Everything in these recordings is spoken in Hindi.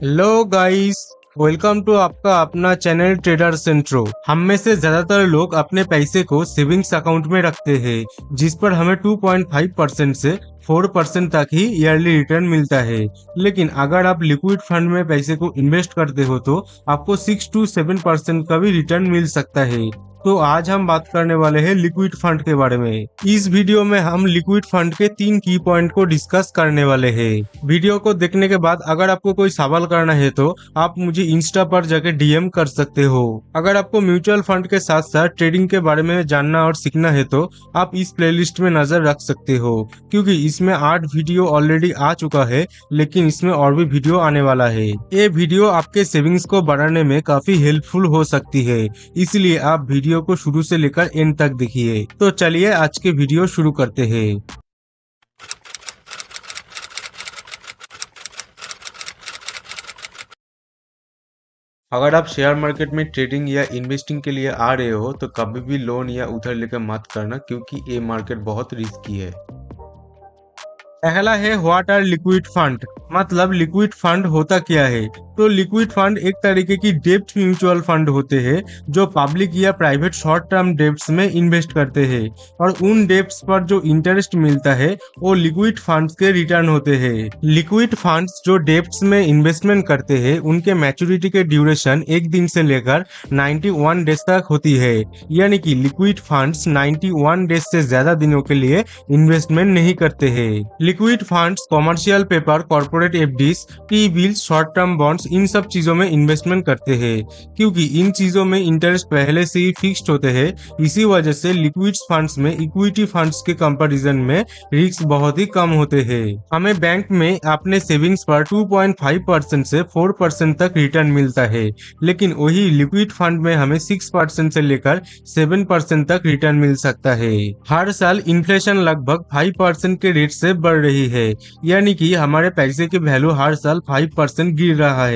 हेलो गाइस, वेलकम टू आपका अपना चैनल ट्रेडर सेंट्रो। हम में से ज्यादातर लोग अपने पैसे को सेविंग्स अकाउंट में रखते हैं, जिस पर हमें 2.5% से 4% तक ही ईयरली रिटर्न मिलता है। लेकिन अगर आप लिक्विड फंड में पैसे को इन्वेस्ट करते हो तो आपको 6 to 7% का भी रिटर्न मिल सकता है। तो आज हम बात करने वाले हैं लिक्विड फंड के बारे में। इस वीडियो में हम लिक्विड फंड के 3 की पॉइंट को डिस्कस करने वाले हैं। वीडियो को देखने के बाद अगर आपको कोई सवाल करना है तो आप मुझे इंस्टा पर जाके डीएम कर सकते हो। अगर आपको म्यूचुअल फंड के साथ साथ ट्रेडिंग के बारे में जानना और सीखना है तो आप इस प्लेलिस्ट में नजर रख सकते हो, क्योंकि इसमें 8 वीडियो ऑलरेडी आ चुका है, लेकिन इसमें और भी वीडियो आने वाला है। ये वीडियो आपके सेविंग्स को बढ़ाने में काफी हेल्पफुल हो सकती है, इसलिए आप वीडियो को शुरू से लेकर एंड तक देखिए। तो चलिए आज के वीडियो शुरू करते हैं। अगर आप शेयर मार्केट में ट्रेडिंग या इन्वेस्टिंग के लिए आ रहे हो तो कभी भी लोन या उधार लेकर मत करना, क्योंकि ये मार्केट बहुत रिस्की है। पहला है व्हाट आर लिक्विड फंड, मतलब लिक्विड फंड होता क्या है। तो लिक्विड फंड एक तरीके की डेब्ट म्यूचुअल फंड होते हैं जो पब्लिक या प्राइवेट शॉर्ट टर्म डेब्ट्स में इन्वेस्ट करते हैं, और उन डेब्ट्स पर जो इंटरेस्ट मिलता है वो लिक्विड फंड्स के रिटर्न होते हैं। लिक्विड फंड्स जो डेब्ट्स में इन्वेस्टमेंट करते हैं उनके मैच्योरिटी के ड्यूरेशन 1 दिन से लेकर 91 डेज तक होती है, यानी कि लिक्विड फंड्स 91 डेज से ज्यादा दिनों के लिए इन्वेस्टमेंट नहीं करते हैं। Liquid funds commercial paper, corporate FDs, T bills, short term bonds, इन सब चीजों में इन्वेस्टमेंट करते हैं, क्योंकि इन चीजों में इंटरेस्ट पहले से ही फिक्स्ड होते हैं। इसी वजह से लिक्विड फंड्स में इक्विटी फंड्स के कंपैरिजन में रिस्क बहुत ही कम होते हैं। हमें बैंक में अपने सेविंग्स पर 2.5% से 4% तक रिटर्न मिलता है, लेकिन वही लिक्विड फंड में हमें 6% से लेकर 7% तक रिटर्न मिल सकता है। हर साल इन्फ्लेशन लगभग 5% के रेट से बढ़ रही है, यानी कि हमारे पैसे की वैल्यू हर साल 5% गिर रहा है।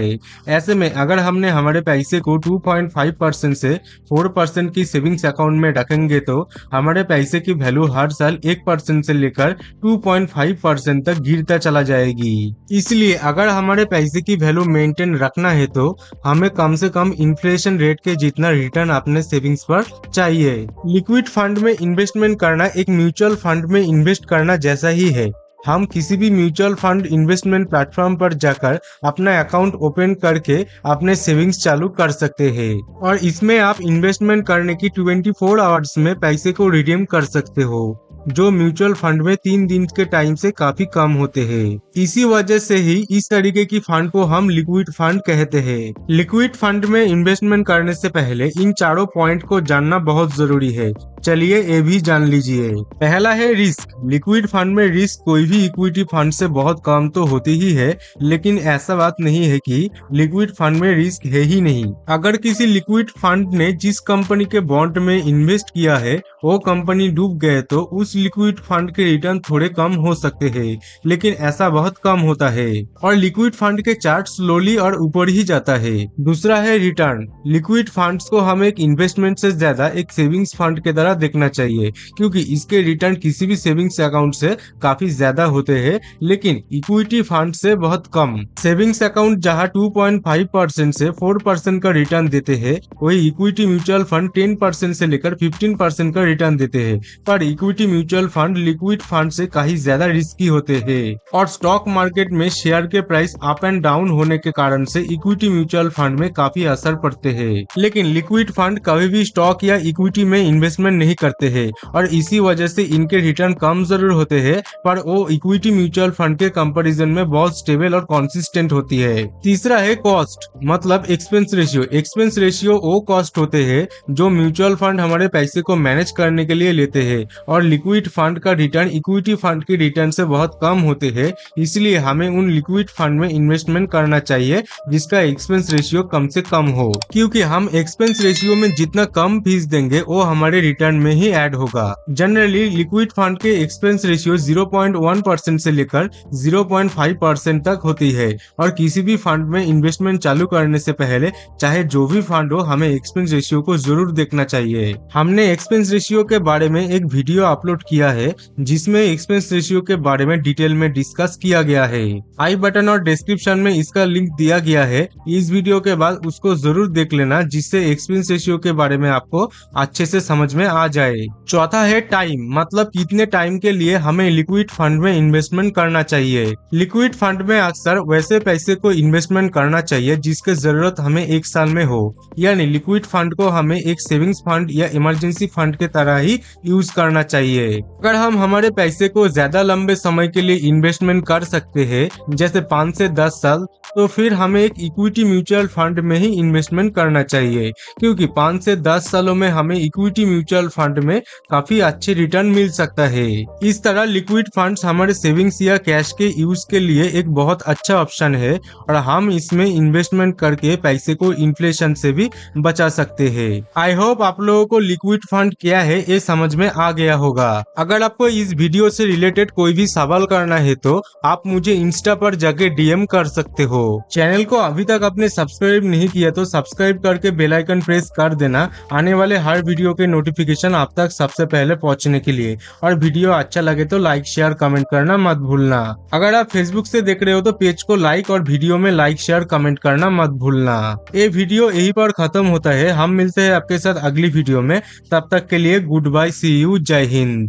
ऐसे में अगर हमने हमारे पैसे को 2.5% से 4% की सेविंग्स अकाउंट में रखेंगे तो हमारे पैसे की वैल्यू हर साल 1% से लेकर 2.5% तक गिरता चला जाएगी। इसलिए अगर हमारे पैसे की वैल्यू मेंटेन रखना है तो हमें कम से कम इन्फ्लेशन रेट के जितना रिटर्न अपने सेविंग्स पर चाहिए। लिक्विड फंड में इन्वेस्टमेंट करना एक म्यूचुअल फंड में इन्वेस्ट करना जैसा ही है। हम किसी भी म्यूचुअल फंड इन्वेस्टमेंट प्लेटफॉर्म पर जाकर अपना अकाउंट ओपन करके अपने सेविंग्स चालू कर सकते हैं, और इसमें आप इन्वेस्टमेंट करने की 24 आवर्स में पैसे को रिडीम कर सकते हो, जो म्यूचुअल फंड में 3 दिन के टाइम से काफी कम होते हैं। इसी वजह से ही इस तरीके की फंड को हम लिक्विड फंड कहते हैं। लिक्विड फंड में इन्वेस्टमेंट करने से पहले इन चारों पॉइंट को जानना बहुत जरूरी है। चलिए ये भी जान लीजिए। पहला है रिस्क। लिक्विड फंड में रिस्क कोई भी इक्विटी फंड से बहुत कम तो होती ही है, लेकिन ऐसा बात नहीं है कि लिक्विड फंड में रिस्क है ही नहीं। अगर किसी लिक्विड फंड ने जिस कंपनी के बॉन्ड में इन्वेस्ट किया है वो कंपनी डूब गए तो उस लिक्विड फंड के रिटर्न थोड़े कम हो सकते हैं, लेकिन ऐसा बहुत कम होता है, और लिक्विड फंड के चार्ट स्लोली और ऊपर ही जाता है। दूसरा है रिटर्न। लिक्विड फंड्स को हम एक इन्वेस्टमेंट से ज्यादा एक सेविंग्स फंड के तरह देखना चाहिए, क्योंकि इसके रिटर्न किसी भी सेविंग्स अकाउंट से काफी ज्यादा होते हैं, लेकिन इक्विटी फंड से बहुत कम। सेविंग्स अकाउंट जहां 2.5% से 4% का रिटर्न देते हैं, वही इक्विटी म्यूचुअल फंड 10% से लेकर 15% का रिटर्न देते हैं, पर equity mutual fund liquid fund से कहीं ज्यादा रिस्की होते हैं। और स्टॉक मार्केट में शेयर के प्राइस अप एंड डाउन होने के कारण से इक्विटी म्यूचुअल फंड में काफी असर पड़ते हैं, लेकिन लिक्विड फंड कभी भी स्टॉक या इक्विटी में इन्वेस्टमेंट नहीं करते हैं, और इसी वजह से इनके रिटर्न कम जरूर होते हैं, पर वो इक्विटी म्यूचुअल फंड के कंपैरिजन में बहुत स्टेबल और कंसिस्टेंट होती है। तीसरा है कॉस्ट, मतलब एक्सपेंस रेशियो। एक्सपेंस रेशियो वो कॉस्ट होते हैं जो म्यूचुअल फंड हमारे पैसे को मैनेज करने के लिए लेते हैं, और लिक्विड फंड का रिटर्न इक्विटी फंड के रिटर्न से बहुत कम होते हैं। इसलिए हमें उन लिक्विड फंड में इन्वेस्टमेंट करना चाहिए जिसका एक्सपेंस रेशियो कम से कम हो, क्योंकि हम एक्सपेंस रेशियो में जितना कम फीस देंगे वो हमारे रिटर्न में ही ऐड होगा। जनरली लिक्विड फंड के एक्सपेंस रेशियो 0.1% से लेकर 0.5% तक होती है, और किसी भी फंड में इन्वेस्टमेंट चालू करने से पहले चाहे जो भी फंड हो हमें एक्सपेंस रेशियो को जरूर देखना चाहिए। हमने एक्सपेंस रेशियो के बारे में एक वीडियो अपलोड किया है जिसमें एक्सपेंस रेशियो के बारे में डिटेल में डिस्कस किया गया है। आई बटन और डिस्क्रिप्शन में इसका लिंक दिया गया है। इस वीडियो के बाद उसको जरूर देख लेना जिससे एक्सपेंस रेशियो के बारे में आपको अच्छे से समझ में आ जाए। चौथा है टाइम, मतलब कितने टाइम के लिए हमें लिक्विड फंड में इन्वेस्टमेंट करना चाहिए। लिक्विड फंड में अक्सर वैसे पैसे को इन्वेस्टमेंट करना चाहिए जिसकी जरूरत हमें एक साल में हो, यानी लिक्विड फंड को हमें एक सेविंग्स फंड या इमरजेंसी फंड के तरह ही यूज करना चाहिए। अगर हम हमारे पैसे को ज्यादा लंबे समय के लिए इन्वेस्टमेंट कर सकते हैं, जैसे 5 से 10 साल, तो फिर हमें एक इक्विटी म्यूचुअल फंड में ही इन्वेस्टमेंट करना चाहिए, क्योंकि 5 से 10 सालों में हमें इक्विटी म्यूचुअल फंड में काफी अच्छे रिटर्न मिल सकता है। इस तरह लिक्विड फंड्स हमारे सेविंग्स या कैश के यूज के लिए एक बहुत अच्छा ऑप्शन है और हम इसमें इन्वेस्टमेंट करके पैसे को इन्फ्लेशन से भी बचा सकते हैं। आई होप आप लोगों को लिक्विड फंड क्या है ये समझ में आ गया होगा। अगर आपको इस वीडियो से रिलेटेड कोई भी सवाल करना है तो आप मुझे इंस्टा पर जाके डीएम कर सकते हो। चैनल को अभी तक आपने सब्सक्राइब नहीं किया तो सब्सक्राइब करके बेल आइकन प्रेस कर देना आने वाले हर वीडियो के नोटिफिकेशन आप तक सबसे पहले पहुंचने के लिए। और वीडियो अच्छा लगे तो लाइक शेयर कमेंट करना मत भूलना। अगर आप फेसबुक से देख रहे हो तो पेज को लाइक और वीडियो में लाइक शेयर कमेंट करना मत भूलना। ये वीडियो यहीं पर खत्म होता है। हम मिलते हैं आपके साथ अगली वीडियो में। तब तक के लिए गुड बाय, सी यू, जय हिंद।